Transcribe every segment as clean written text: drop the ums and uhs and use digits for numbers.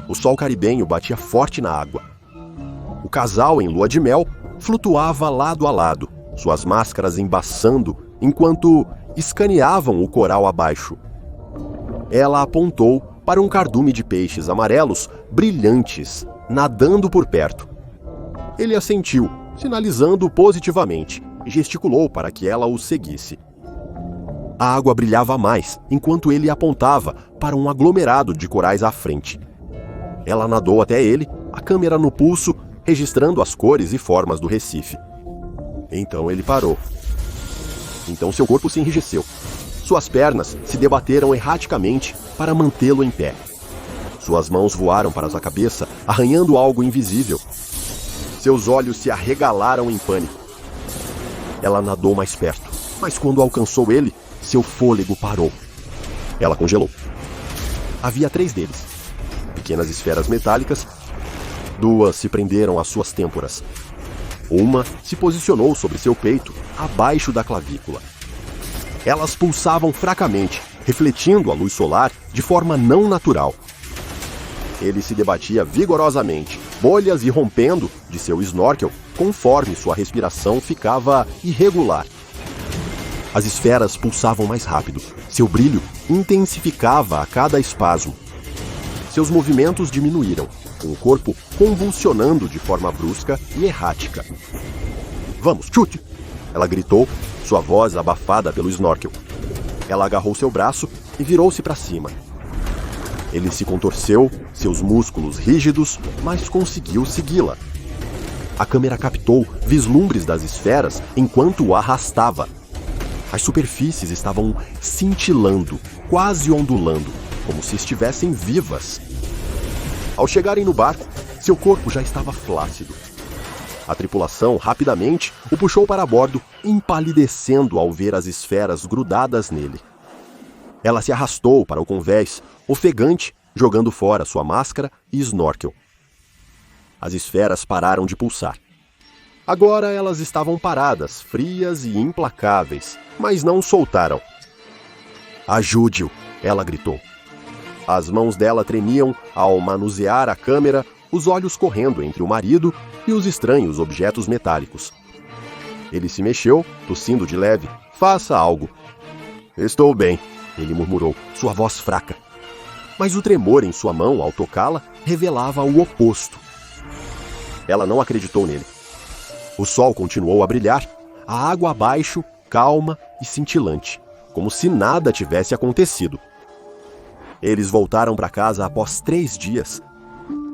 O sol caribenho batia forte na água. O casal, em lua de mel, flutuava lado a lado, suas máscaras embaçando enquanto escaneavam o coral abaixo. Ela apontou para um cardume de peixes amarelos brilhantes, nadando por perto. Ele assentiu, sinalizando positivamente, e gesticulou para que ela o seguisse. A água brilhava mais, enquanto ele apontava para um aglomerado de corais à frente. Ela nadou até ele, a câmera no pulso, registrando as cores e formas do Recife. Então ele parou. Então seu corpo se enrijeceu. Suas pernas se debateram erraticamente para mantê-lo em pé. Suas mãos voaram para sua cabeça, arranhando algo invisível. Seus olhos se arregalaram em pânico. Ela nadou mais perto, mas quando alcançou ele, seu fôlego parou. Ela congelou. Havia 3 deles. Pequenas esferas metálicas. 2 se prenderam às suas têmporas. Uma se posicionou sobre seu peito, abaixo da clavícula. Elas pulsavam fracamente, refletindo a luz solar de forma não natural. Ele se debatia vigorosamente, bolhas irrompendo de seu snorkel conforme sua respiração ficava irregular. As esferas pulsavam mais rápido. Seu brilho intensificava a cada espasmo. Seus movimentos diminuíram, com o corpo convulsionando de forma brusca e errática. "Vamos, chute!" Ela gritou, sua voz abafada pelo snorkel. Ela agarrou seu braço e virou-se para cima. Ele se contorceu, seus músculos rígidos, mas conseguiu segui-la. A câmera captou vislumbres das esferas enquanto o arrastava. As superfícies estavam cintilando, quase ondulando, como se estivessem vivas. Ao chegarem no barco, seu corpo já estava flácido. A tripulação rapidamente o puxou para bordo, empalidecendo ao ver as esferas grudadas nele. Ela se arrastou para o convés, ofegante, jogando fora sua máscara e snorkel. As esferas pararam de pulsar. Agora elas estavam paradas, frias e implacáveis, mas não soltaram. "Ajude-o!" ela gritou. As mãos dela tremiam ao manusear a câmera, os olhos correndo entre o marido e os estranhos objetos metálicos. Ele se mexeu, tossindo de leve. "Faça algo." "Estou bem," ele murmurou, sua voz fraca. Mas o tremor em sua mão ao tocá-la revelava o oposto. Ela não acreditou nele. O sol continuou a brilhar, a água abaixo, calma e cintilante, como se nada tivesse acontecido. Eles voltaram para casa após 3 dias.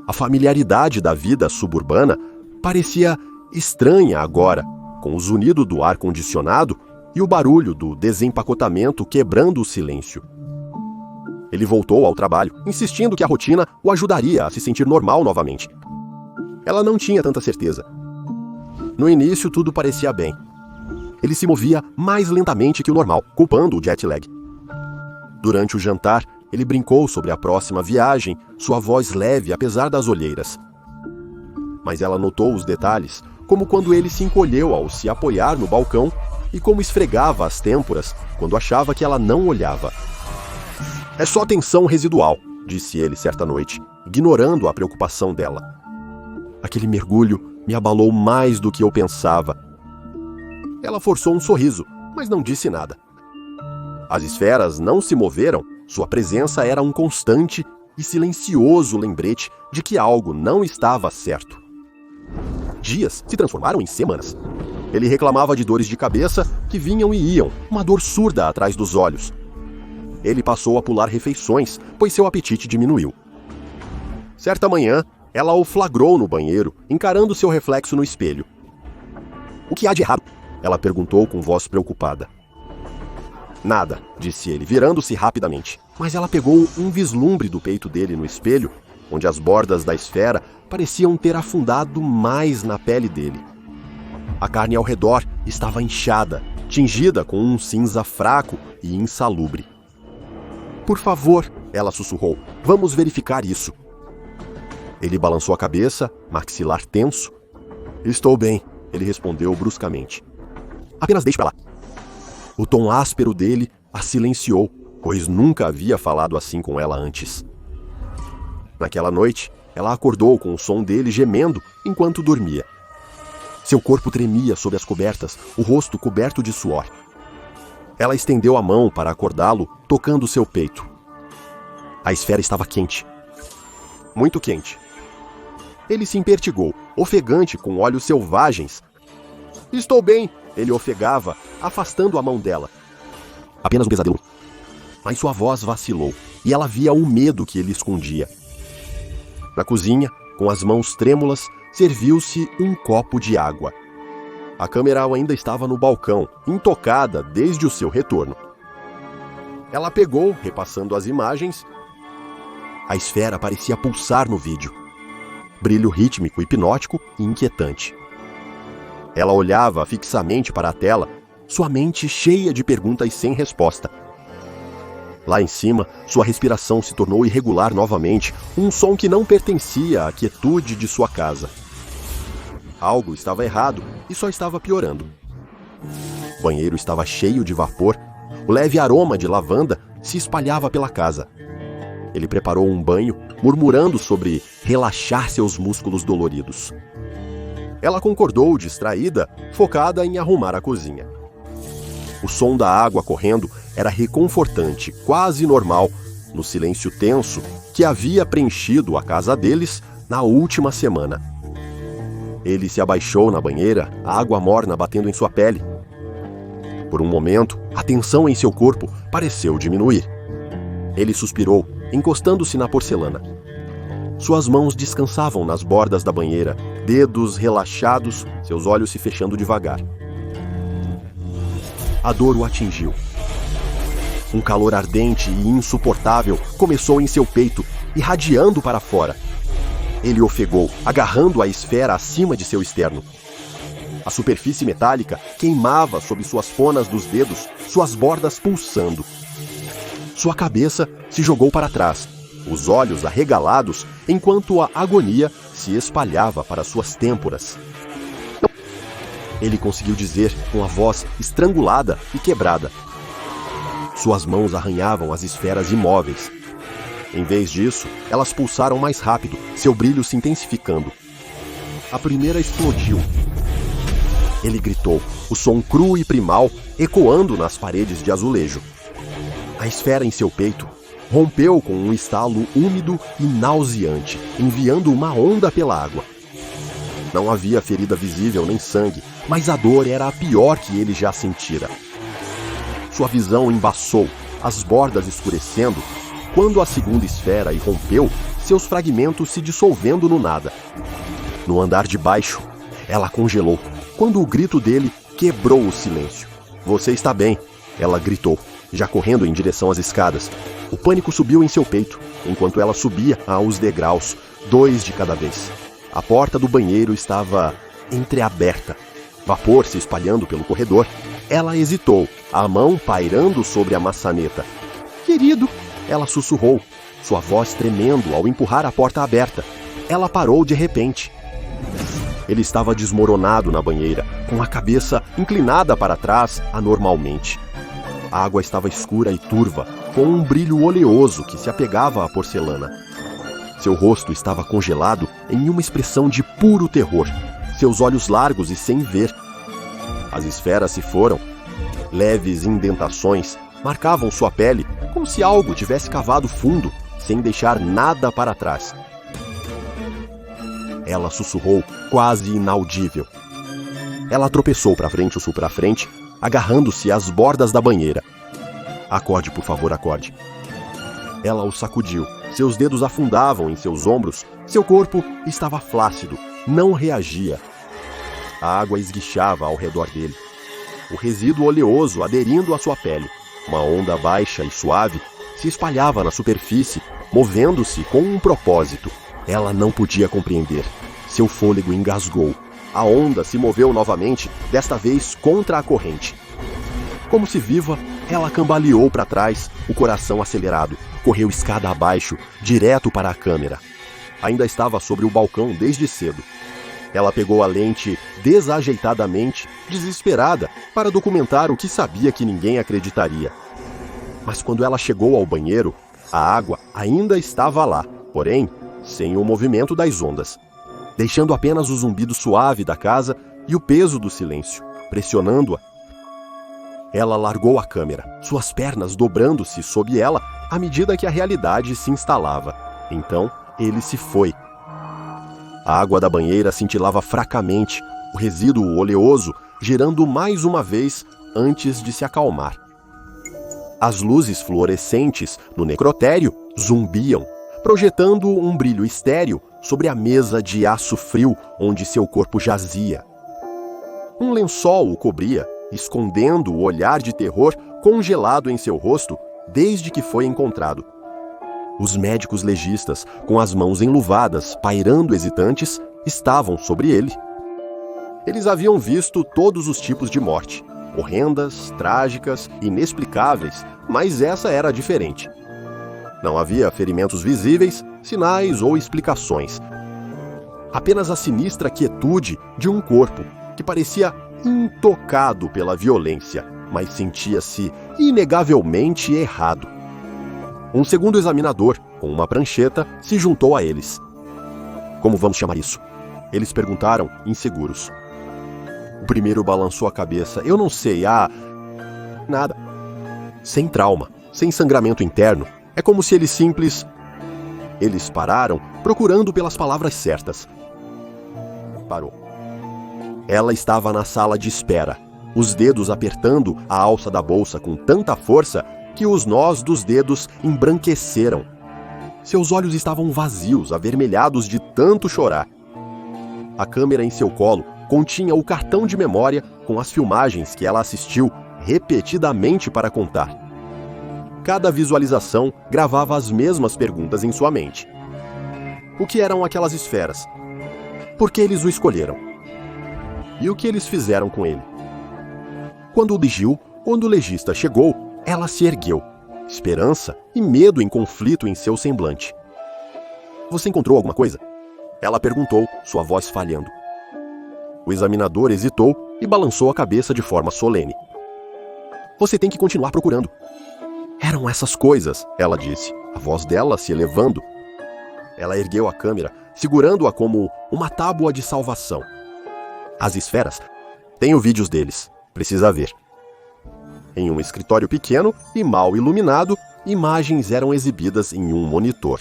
A familiaridade da vida suburbana parecia estranha agora, com o zunido do ar-condicionado e o barulho do desempacotamento quebrando o silêncio. Ele voltou ao trabalho, insistindo que a rotina o ajudaria a se sentir normal novamente. Ela não tinha tanta certeza. No início, tudo parecia bem. Ele se movia mais lentamente que o normal, culpando o jet lag. Durante o jantar, ele brincou sobre a próxima viagem, sua voz leve apesar das olheiras. Mas ela notou os detalhes, como quando ele se encolheu ao se apoiar no balcão e como esfregava as têmporas quando achava que ela não olhava. "É só tensão residual", disse ele certa noite, ignorando a preocupação dela. "Aquele mergulho me abalou mais do que eu pensava." Ela forçou um sorriso, mas não disse nada. As esferas não se moveram, sua presença era um constante e silencioso lembrete de que algo não estava certo. Dias se transformaram em semanas. Ele reclamava de dores de cabeça que vinham e iam, uma dor surda atrás dos olhos. Ele passou a pular refeições, pois seu apetite diminuiu. Certa manhã, ela o flagrou no banheiro, encarando seu reflexo no espelho. "O que há de errado?" ela perguntou com voz preocupada. "Nada", disse ele, virando-se rapidamente. Mas ela pegou um vislumbre do peito dele no espelho, onde as bordas da esfera pareciam ter afundado mais na pele dele. A carne ao redor estava inchada, tingida com um cinza fraco e insalubre. "Por favor", ela sussurrou, "vamos verificar isso." Ele balançou a cabeça, maxilar tenso. "Estou bem", ele respondeu bruscamente. "Apenas deixe pra lá." O tom áspero dele a silenciou, pois nunca havia falado assim com ela antes. Naquela noite, ela acordou com o som dele gemendo enquanto dormia. Seu corpo tremia sob as cobertas, o rosto coberto de suor. Ela estendeu a mão para acordá-lo, tocando seu peito. A esfera estava quente. Muito quente. Ele se impertigou, ofegante, com olhos selvagens. "Estou bem", ele ofegava, afastando a mão dela. Apenas um pesadelo. Mas sua voz vacilou, e ela via o medo que ele escondia. Na cozinha, com as mãos trêmulas, serviu-se um copo de água. A câmera ainda estava no balcão, intocada desde o seu retorno. Ela pegou, repassando as imagens. A esfera parecia pulsar no vídeo. Brilho rítmico, hipnótico e inquietante. Ela olhava fixamente para a tela, sua mente cheia de perguntas sem resposta. Lá em cima, sua respiração se tornou irregular novamente, um som que não pertencia à quietude de sua casa. Algo estava errado e só estava piorando. O banheiro estava cheio de vapor, o leve aroma de lavanda se espalhava pela casa. Ele preparou um banho, murmurando sobre relaxar seus músculos doloridos. Ela concordou, distraída, focada em arrumar a cozinha. O som da água correndo era reconfortante, quase normal, no silêncio tenso que havia preenchido a casa deles na última semana. Ele se abaixou na banheira, a água morna batendo em sua pele. Por um momento, a tensão em seu corpo pareceu diminuir. Ele suspirou, encostando-se na porcelana. Suas mãos descansavam nas bordas da banheira, dedos relaxados, seus olhos se fechando devagar. A dor o atingiu. Um calor ardente e insuportável começou em seu peito, irradiando para fora. Ele ofegou, agarrando a esfera acima de seu externo. A superfície metálica queimava sob suas fonas dos dedos, suas bordas pulsando. Sua cabeça se jogou para trás, os olhos arregalados, enquanto a agonia se espalhava para suas têmporas. Ele conseguiu dizer com a voz estrangulada e quebrada. Suas mãos arranhavam as esferas imóveis. Em vez disso, elas pulsaram mais rápido, seu brilho se intensificando. A primeira explodiu. Ele gritou, o som cru e primal ecoando nas paredes de azulejo. A esfera em seu peito rompeu com um estalo úmido e nauseante, enviando uma onda pela água. Não havia ferida visível nem sangue, mas a dor era a pior que ele já sentira. Sua visão embaçou, as bordas escurecendo, quando a segunda esfera irrompeu, seus fragmentos se dissolvendo no nada. No andar de baixo, ela congelou, quando o grito dele quebrou o silêncio. "Você está bem", ela gritou, já correndo em direção às escadas. O pânico subiu em seu peito, enquanto ela subia aos degraus, 2 de cada vez. A porta do banheiro estava entreaberta, vapor se espalhando pelo corredor. Ela hesitou, a mão pairando sobre a maçaneta. "Querido", ela sussurrou, sua voz tremendo ao empurrar a porta aberta. Ela parou de repente. Ele estava desmoronado na banheira, com a cabeça inclinada para trás anormalmente. A água estava escura e turva, com um brilho oleoso que se apegava à porcelana. Seu rosto estava congelado em uma expressão de puro terror, seus olhos largos e sem ver. As esferas se foram. Leves indentações marcavam sua pele, como se algo tivesse cavado fundo, sem deixar nada para trás. Ela sussurrou, quase inaudível. Ela tropeçou para frente, agarrando-se às bordas da banheira. "Acorde, por favor, acorde." Ela o sacudiu, seus dedos afundavam em seus ombros, seu corpo estava flácido, não reagia. A água esguichava ao redor dele, o resíduo oleoso aderindo à sua pele. Uma onda baixa e suave se espalhava na superfície, movendo-se com um propósito. Ela não podia compreender. Seu fôlego engasgou. A onda se moveu novamente, desta vez contra a corrente. Como se viva, ela cambaleou para trás, o coração acelerado. Correu escada abaixo, direto para a câmera. Ainda estava sobre o balcão desde cedo. Ela pegou a lente desajeitadamente, desesperada, para documentar o que sabia que ninguém acreditaria. Mas quando ela chegou ao banheiro, a água ainda estava lá, porém, sem o movimento das ondas, deixando apenas o zumbido suave da casa e o peso do silêncio, pressionando-a. Ela largou a câmera, suas pernas dobrando-se sob ela à medida que a realidade se instalava. Então, ele se foi. A água da banheira cintilava fracamente, o resíduo oleoso girando mais uma vez antes de se acalmar. As luzes fluorescentes no necrotério zumbiam, projetando um brilho estéril sobre a mesa de aço frio onde seu corpo jazia. Um lençol o cobria, escondendo o olhar de terror congelado em seu rosto desde que foi encontrado. Os médicos legistas, com as mãos enluvadas, pairando hesitantes, estavam sobre ele. Eles haviam visto todos os tipos de morte, horrendas, trágicas, inexplicáveis, mas essa era diferente. Não havia ferimentos visíveis, sinais ou explicações. Apenas a sinistra quietude de um corpo que parecia intocado pela violência, mas sentia-se inegavelmente errado. Um segundo examinador, com uma prancheta, se juntou a eles. Como vamos chamar isso? Eles perguntaram, inseguros. O primeiro balançou a cabeça. Eu não sei, nada. Sem trauma, sem sangramento interno. É como se Eles pararam, procurando pelas palavras certas. Parou. Ela estava na sala de espera, os dedos apertando a alça da bolsa com tanta força que os nós dos dedos embranqueceram. Seus olhos estavam vazios, avermelhados de tanto chorar. A câmera em seu colo continha o cartão de memória com as filmagens que ela assistiu repetidamente para contar. Cada visualização gravava as mesmas perguntas em sua mente. O que eram aquelas esferas? Por que eles o escolheram? E o que eles fizeram com ele? Quando o legista chegou, ela se ergueu, esperança e medo em conflito em seu semblante. Você encontrou alguma coisa? Ela perguntou, sua voz falhando. O examinador hesitou e balançou a cabeça de forma solene. Você tem que continuar procurando. Eram essas coisas, ela disse, a voz dela se elevando. Ela ergueu a câmera, segurando-a como uma tábua de salvação. As esferas. Tenho vídeos deles. Precisa ver. Em um escritório pequeno e mal iluminado, imagens eram exibidas em um monitor.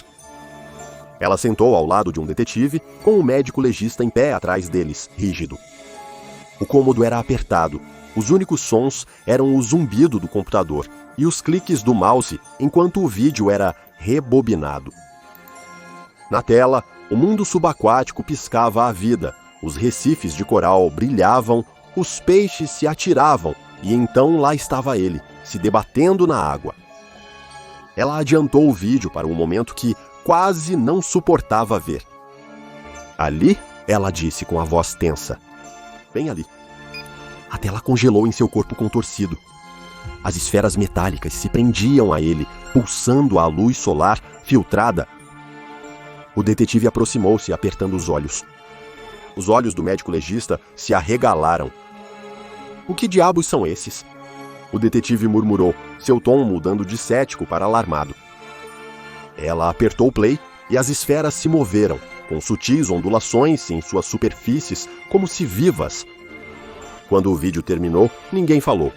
Ela sentou ao lado de um detetive, com o médico legista em pé atrás deles, rígido. O cômodo era apertado. Os únicos sons eram o zumbido do computador e os cliques do mouse enquanto o vídeo era rebobinado. Na tela, o mundo subaquático piscava a vida, os recifes de coral brilhavam, os peixes se atiravam e então lá estava ele, se debatendo na água. Ela adiantou o vídeo para um momento que quase não suportava ver. Ali, ela disse com a voz tensa. Bem ali. A tela congelou em seu corpo contorcido. As esferas metálicas se prendiam a ele, pulsando a luz solar filtrada. O detetive aproximou-se, apertando os olhos. Os olhos do médico legista se arregalaram. O que diabos são esses? O detetive murmurou, seu tom mudando de cético para alarmado. Ela apertou o play e as esferas se moveram, com sutis ondulações em suas superfícies, como se vivas. Quando o vídeo terminou, ninguém falou.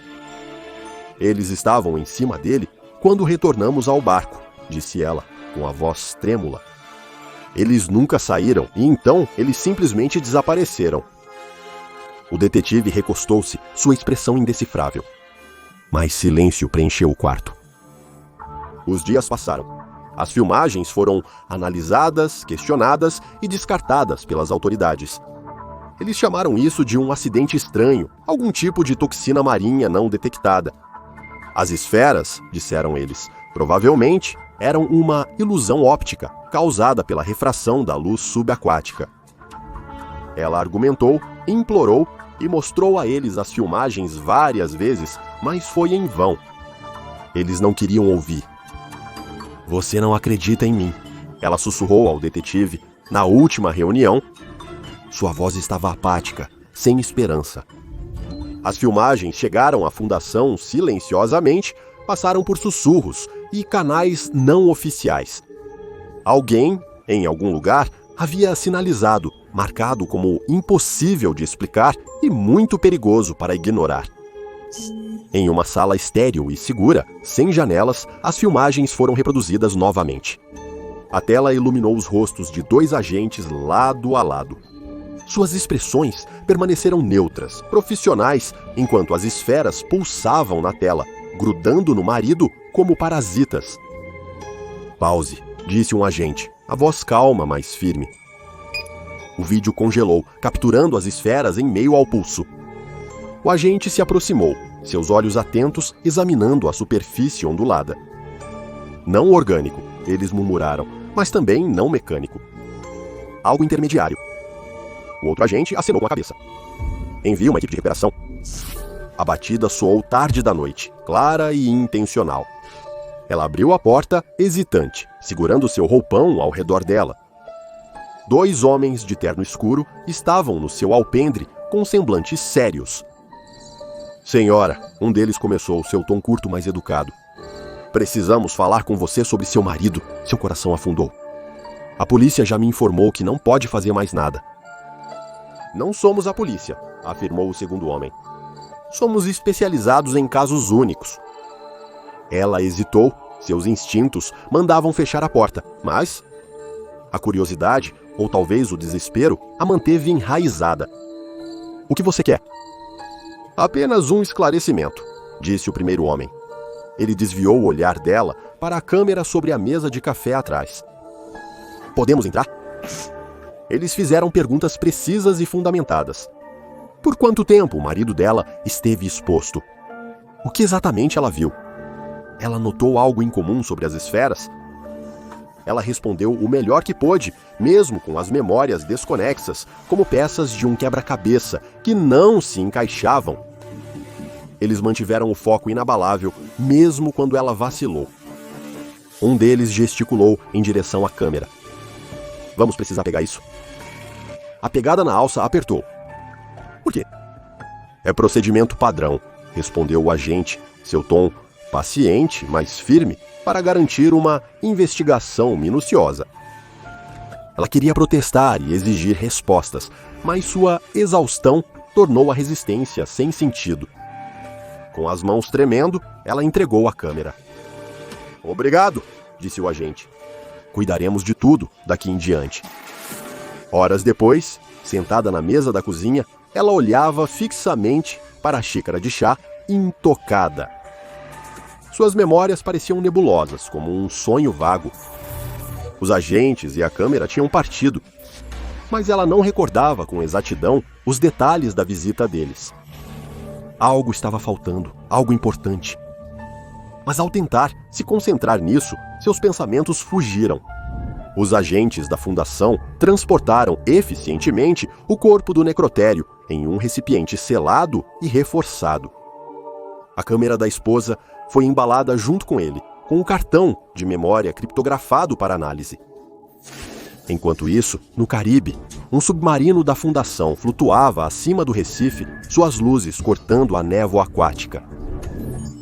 Eles estavam em cima dele quando retornamos ao barco, disse ela, com a voz trêmula. Eles nunca saíram e então eles simplesmente desapareceram. O detetive recostou-se, sua expressão indecifrável. Mas silêncio preencheu o quarto. Os dias passaram. As filmagens foram analisadas, questionadas e descartadas pelas autoridades. Eles chamaram isso de um acidente estranho, algum tipo de toxina marinha não detectada. As esferas, disseram eles, provavelmente eram uma ilusão óptica causada pela refração da luz subaquática. Ela argumentou, implorou e mostrou a eles as filmagens várias vezes, mas foi em vão. Eles não queriam ouvir. Você não acredita em mim, ela sussurrou ao detetive na última reunião. Sua voz estava apática, sem esperança. As filmagens chegaram à fundação silenciosamente, passaram por sussurros e canais não oficiais. Alguém, Em algum lugar, havia sinalizado, marcado como impossível de explicar e muito perigoso para ignorar. Em uma sala estéril e segura, sem janelas, as filmagens foram reproduzidas novamente. A tela iluminou os rostos de 2 agentes lado a lado. Suas expressões permaneceram neutras, profissionais, enquanto as esferas pulsavam na tela, grudando no marido como parasitas. "Pause", disse um agente, a voz calma, mas firme. O vídeo congelou, capturando as esferas em meio ao pulso. O agente se aproximou, seus olhos atentos examinando a superfície ondulada. "Não orgânico", eles murmuraram, mas também não mecânico. "Algo intermediário." O outro agente acenou com a cabeça. "Envie uma equipe de recuperação." A batida soou tarde da noite, clara e intencional. Ela abriu a porta, hesitante, segurando seu roupão ao redor dela. 2 homens de terno escuro estavam no seu alpendre com semblantes sérios. "Senhora", um deles começou, seu tom curto mais educado. "Precisamos falar com você sobre seu marido." Seu coração afundou. "A polícia já me informou que não pode fazer mais nada." "Não somos a polícia", afirmou o segundo homem. "Somos especializados em casos únicos." Ela hesitou, seus instintos mandavam fechar a porta, mas a curiosidade, ou talvez o desespero, a manteve enraizada. "O que você quer?" "Apenas um esclarecimento", disse o primeiro homem. Ele desviou o olhar dela para a câmera sobre a mesa de café atrás. "Podemos entrar?" Eles fizeram perguntas precisas e fundamentadas. Por quanto tempo o marido dela esteve exposto? O que exatamente ela viu? Ela notou algo incomum sobre as esferas? Ela respondeu o melhor que pôde, mesmo com as memórias desconexas, como peças de um quebra-cabeça que não se encaixavam. Eles mantiveram o foco inabalável, mesmo quando ela vacilou. Um deles gesticulou em direção à câmera. "Vamos precisar pegar isso." A pegada na alça apertou. "Por quê?" "É procedimento padrão", respondeu o agente, seu tom paciente, mas firme, para garantir uma investigação minuciosa. Ela queria protestar e exigir respostas, mas sua exaustão tornou a resistência sem sentido. Com as mãos tremendo, ela entregou a câmera. "Obrigado", disse o agente. "Cuidaremos de tudo daqui em diante." Horas depois, sentada na mesa da cozinha, ela olhava fixamente para a xícara de chá, intocada. Suas memórias pareciam nebulosas, como um sonho vago. Os agentes e a câmera tinham partido, mas ela não recordava com exatidão os detalhes da visita deles. Algo estava faltando, algo importante. Mas ao tentar se concentrar nisso, seus pensamentos fugiram. Os agentes da fundação transportaram eficientemente o corpo do necrotério em um recipiente selado e reforçado. A câmera da esposa foi embalada junto com ele, com um cartão de memória criptografado para análise. Enquanto isso, no Caribe, um submarino da Fundação flutuava acima do Recife, suas luzes cortando a névoa aquática.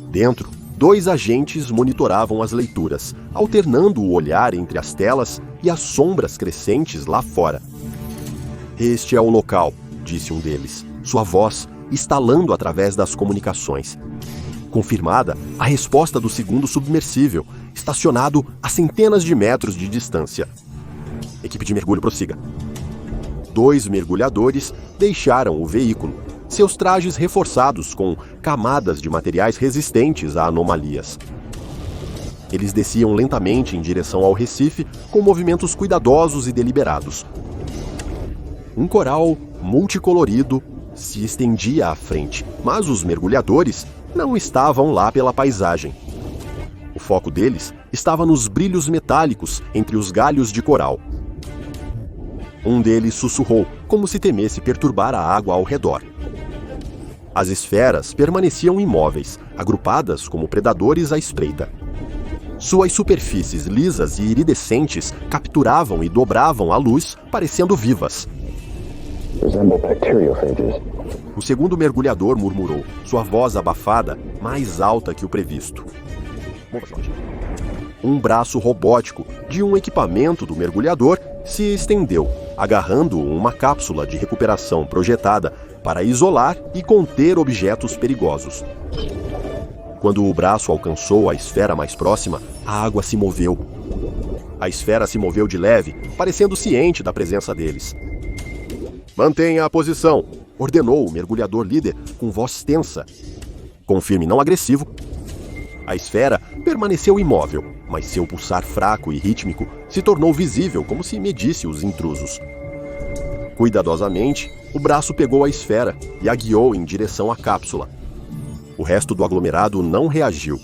Dentro, 2 agentes monitoravam as leituras, alternando o olhar entre as telas e as sombras crescentes lá fora. "Este é o local", disse um deles, sua voz estalando através das comunicações. Confirmada a resposta do segundo submersível, estacionado a centenas de metros de distância. "Equipe de mergulho, prossiga." 2 mergulhadores deixaram o veículo, seus trajes reforçados com camadas de materiais resistentes a anomalias. Eles desciam lentamente em direção ao Recife, com movimentos cuidadosos e deliberados. Um coral multicolorido se estendia à frente, mas os mergulhadores não estavam lá pela paisagem. O foco deles estava nos brilhos metálicos entre os galhos de coral. Um deles sussurrou, como se temesse perturbar a água ao redor. As esferas permaneciam imóveis, agrupadas como predadores à espreita. Suas superfícies lisas e iridescentes capturavam e dobravam a luz, parecendo vivas. O segundo mergulhador murmurou, sua voz abafada, mais alta que o previsto. um braço robótico de um equipamento do mergulhador se estendeu, agarrando uma cápsula de recuperação projetada para isolar e conter objetos perigosos. Quando o braço alcançou a esfera mais próxima, a água se moveu. A esfera se moveu de leve, parecendo ciente da presença deles. "Mantenha a posição", ordenou o mergulhador líder com voz tensa. Com firme não agressivo, a esfera permaneceu imóvel, mas seu pulsar fraco e rítmico se tornou visível como se medisse os intrusos. Cuidadosamente, o braço pegou a esfera e a guiou em direção à cápsula. O resto do aglomerado não reagiu.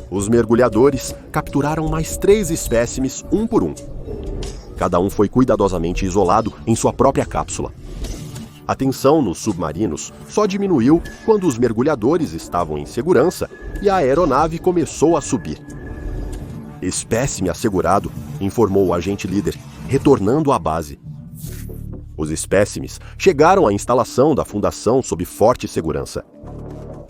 Os mergulhadores capturaram mais 3 espécimes, um por um. Cada um foi cuidadosamente isolado em sua própria cápsula. A tensão nos submarinos só diminuiu quando os mergulhadores estavam em segurança e a aeronave começou a subir. "Espécime assegurado", informou o agente líder, retornando à base. Os espécimes chegaram à instalação da fundação sob forte segurança.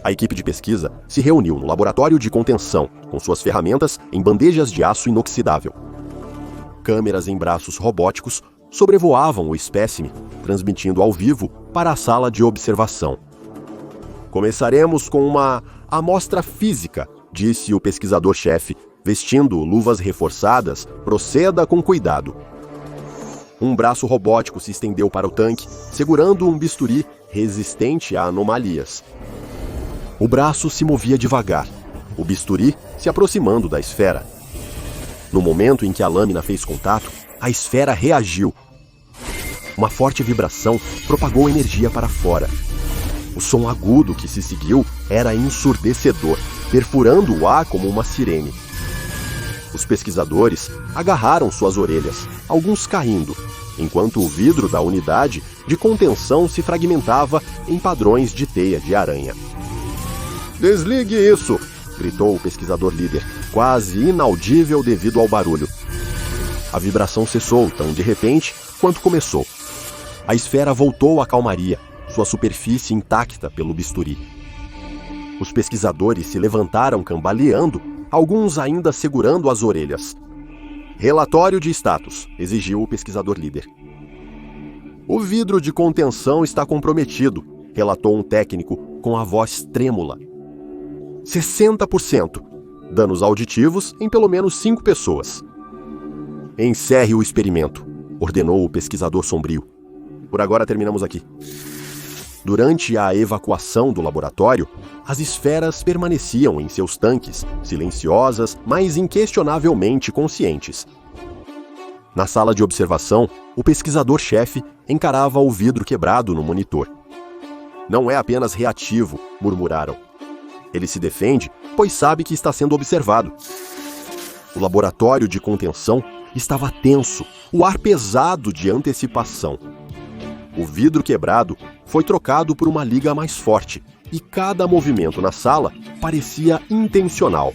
A equipe de pesquisa se reuniu no laboratório de contenção, com suas ferramentas em bandejas de aço inoxidável. Câmeras em braços robóticos sobrevoavam o espécime, transmitindo ao vivo para a sala de observação. "Começaremos com uma amostra física", disse o pesquisador-chefe, vestindo luvas reforçadas. "Proceda com cuidado." Um braço robótico se estendeu para o tanque, segurando um bisturi resistente a anomalias. O braço se movia devagar, o bisturi se aproximando da esfera. No momento em que a lâmina fez contato, a esfera reagiu. Uma forte vibração propagou energia para fora. O som agudo que se seguiu era ensurdecedor, perfurando o ar como uma sirene. Os pesquisadores agarraram suas orelhas, alguns caindo, enquanto o vidro da unidade de contenção se fragmentava em padrões de teia de aranha. "Desligue isso!" gritou o pesquisador líder, quase inaudível devido ao barulho. A vibração cessou tão de repente quanto começou. A esfera voltou à calmaria, sua superfície intacta pelo bisturi. Os pesquisadores se levantaram cambaleando, alguns ainda segurando as orelhas. "Relatório de status", exigiu o pesquisador líder. "O vidro de contenção está comprometido", relatou um técnico com a voz trêmula. 60%. Danos auditivos em pelo menos 5 pessoas. "Encerre o experimento", ordenou o pesquisador sombrio. "Por agora terminamos aqui." Durante a evacuação do laboratório, as esferas permaneciam em seus tanques, silenciosas, mas inquestionavelmente conscientes. Na sala de observação, o pesquisador-chefe encarava o vidro quebrado no monitor. "Não é apenas reativo", murmuraram. "Ele se defende, pois sabe que está sendo observado." O laboratório de contenção estava tenso, o ar pesado de antecipação. O vidro quebrado foi trocado por uma liga mais forte, e cada movimento na sala parecia intencional.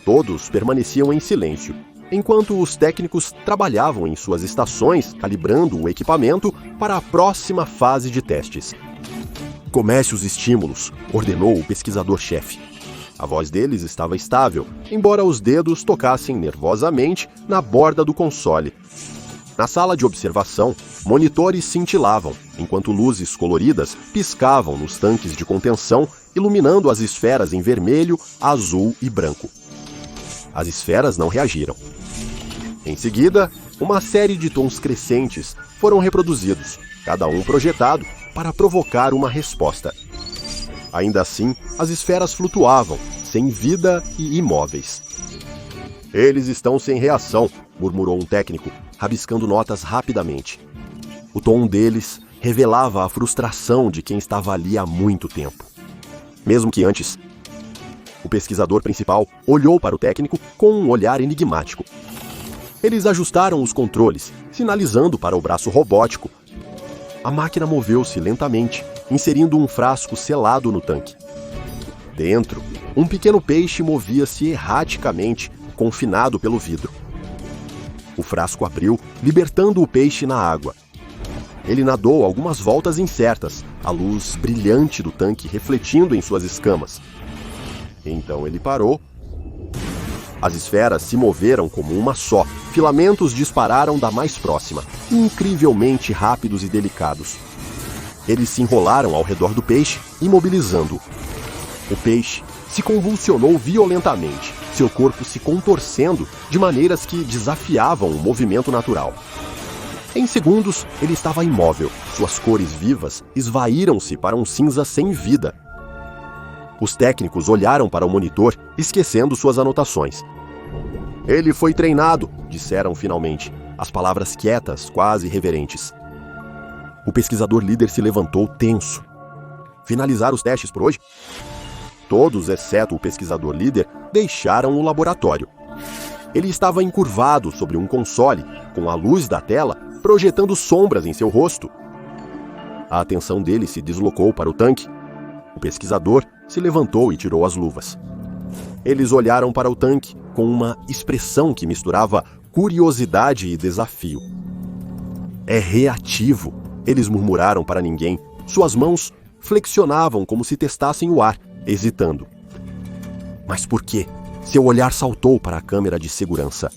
Todos permaneciam em silêncio, enquanto os técnicos trabalhavam em suas estações, calibrando o equipamento para a próxima fase de testes. "Comece os estímulos", ordenou o pesquisador-chefe. A voz deles estava estável, embora os dedos tocassem nervosamente na borda do console. Na sala de observação, monitores cintilavam, enquanto luzes coloridas piscavam nos tanques de contenção, iluminando as esferas em vermelho, azul e branco. As esferas não reagiram. Em seguida, uma série de tons crescentes foram reproduzidos, cada um projetado para provocar uma resposta. Ainda assim, as esferas flutuavam, sem vida e imóveis. "Eles estão sem reação", murmurou um técnico, rabiscando notas rapidamente. O tom deles revelava a frustração de quem estava ali há muito tempo. Mesmo que antes. O pesquisador principal olhou para o técnico com um olhar enigmático. Eles ajustaram os controles, sinalizando para o braço robótico. A máquina moveu-se lentamente, inserindo um frasco selado no tanque. Dentro, um pequeno peixe movia-se erraticamente, confinado pelo vidro. O frasco abriu, libertando o peixe na água. Ele nadou algumas voltas incertas, a luz brilhante do tanque refletindo em suas escamas. Então ele parou As esferas se moveram como uma só. Filamentos dispararam da mais próxima, incrivelmente rápidos e delicados. Eles se enrolaram ao redor do peixe, imobilizando-o. O peixe se convulsionou violentamente, seu corpo se contorcendo de maneiras que desafiavam o movimento natural. Em segundos, ele estava imóvel. Suas cores vivas esvaíram-se para um cinza sem vida. Os técnicos olharam para o monitor, esquecendo suas anotações. Ele foi treinado, disseram finalmente, as palavras quietas, quase reverentes. O pesquisador líder se levantou tenso. Finalizar os testes por hoje? Todos, exceto o pesquisador líder, deixaram o laboratório. Ele estava encurvado sobre um console, com a luz da tela projetando sombras em seu rosto. A atenção dele se deslocou para o tanque. O pesquisador se levantou e tirou as luvas. Eles olharam para o tanque com uma expressão que misturava curiosidade e desafio. É reativo, eles murmuraram para ninguém. Suas mãos flexionavam como se testassem o ar, hesitando. Mas por quê? Seu olhar saltou para a câmera de segurança.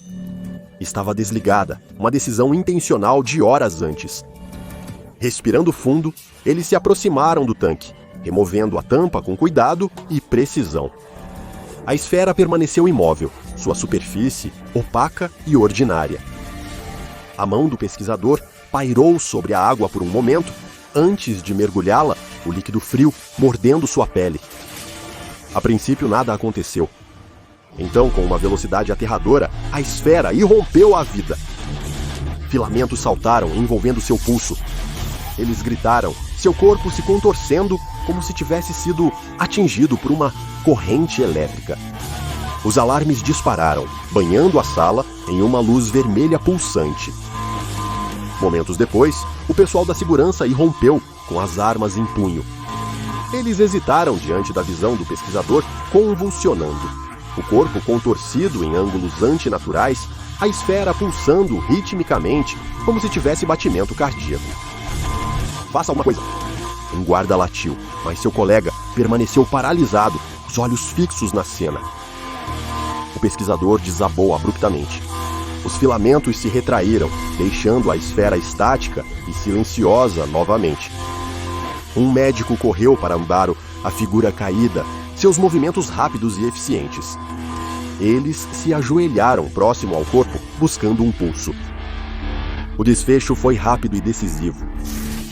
Estava desligada, uma decisão intencional de horas antes. Respirando fundo, eles se aproximaram do tanque, removendo a tampa com cuidado e precisão. A esfera permaneceu imóvel, sua superfície opaca e ordinária. A mão do pesquisador pairou sobre a água por um momento, antes de mergulhá-la, o líquido frio mordendo sua pele. A princípio nada aconteceu. Então, com uma velocidade aterradora, a esfera irrompeu a vida. Filamentos saltaram, envolvendo seu pulso. Eles gritaram, seu corpo se contorcendo como se tivesse sido atingido por uma corrente elétrica. Os alarmes dispararam, banhando a sala em uma luz vermelha pulsante. Momentos depois, o pessoal da segurança irrompeu com as armas em punho. Eles hesitaram diante da visão do pesquisador convulsionando. O corpo contorcido em ângulos antinaturais, a esfera pulsando ritmicamente, como se tivesse batimento cardíaco. Faça alguma coisa! Um guarda latiu, mas seu colega permaneceu paralisado, os olhos fixos na cena. O pesquisador desabou abruptamente. Os filamentos se retraíram, deixando a esfera estática e silenciosa novamente. Um médico correu para andar a figura caída, seus movimentos rápidos e eficientes. Eles se ajoelharam próximo ao corpo, buscando um pulso. O desfecho foi rápido e decisivo.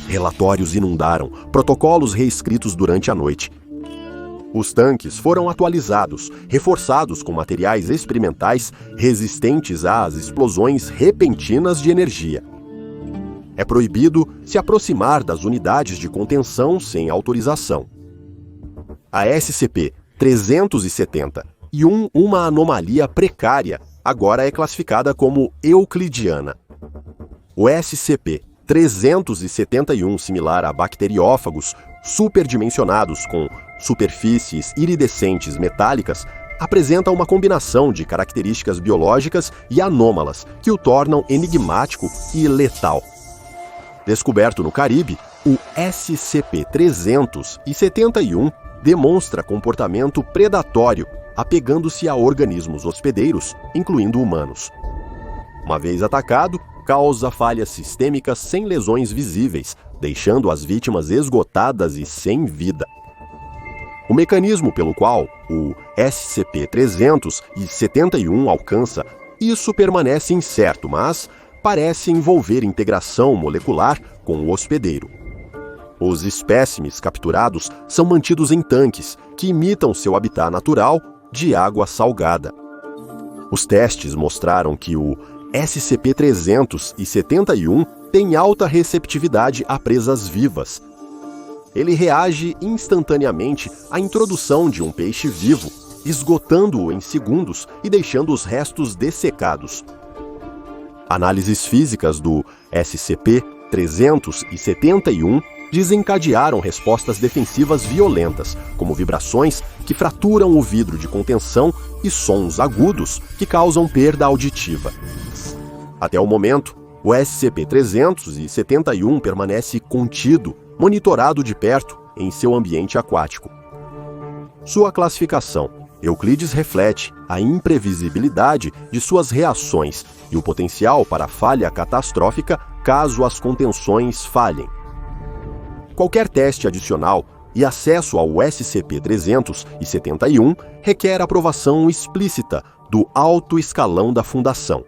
Relatórios inundaram, protocolos reescritos durante a noite. Os tanques foram atualizados, reforçados com materiais experimentais resistentes às explosões repentinas de energia. É proibido se aproximar das unidades de contenção sem autorização. A SCP-371, uma anomalia precária, agora é classificada como euclidiana. O SCP-371, similar a bacteriófagos superdimensionados com superfícies iridescentes metálicas, apresenta uma combinação de características biológicas e anômalas que o tornam enigmático e letal. Descoberto no Caribe, o SCP-371 demonstra comportamento predatório, apegando-se a organismos hospedeiros, incluindo humanos. Uma vez atacado, causa falhas sistêmicas sem lesões visíveis, deixando as vítimas esgotadas e sem vida. O mecanismo pelo qual o SCP-371 alcança isso permanece incerto, mas parece envolver integração molecular com o hospedeiro. Os espécimes capturados são mantidos em tanques que imitam seu habitat natural de água salgada. Os testes mostraram que o SCP-371 tem alta receptividade a presas vivas. Ele reage instantaneamente à introdução de um peixe vivo, esgotando-o em segundos e deixando os restos dessecados. Análises físicas do SCP-371 desencadearam respostas defensivas violentas, como vibrações que fraturam o vidro de contenção e sons agudos que causam perda auditiva. Até o momento, o SCP-371 permanece contido, monitorado de perto em seu ambiente aquático. Sua classificação: Euclides reflete a imprevisibilidade de suas reações e o potencial para falha catastrófica caso as contenções falhem. Qualquer teste adicional e acesso ao SCP-371 requer aprovação explícita do alto escalão da Fundação.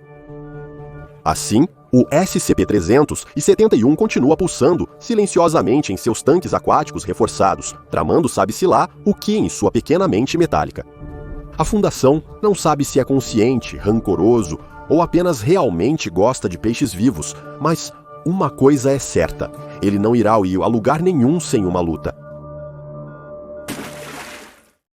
Assim, o SCP-371 continua pulsando silenciosamente em seus tanques aquáticos reforçados, tramando sabe-se lá o que em sua pequena mente metálica. A Fundação não sabe se é consciente, rancoroso ou apenas realmente gosta de peixes vivos, mas uma coisa é certa: ele não irá ir a lugar nenhum sem uma luta.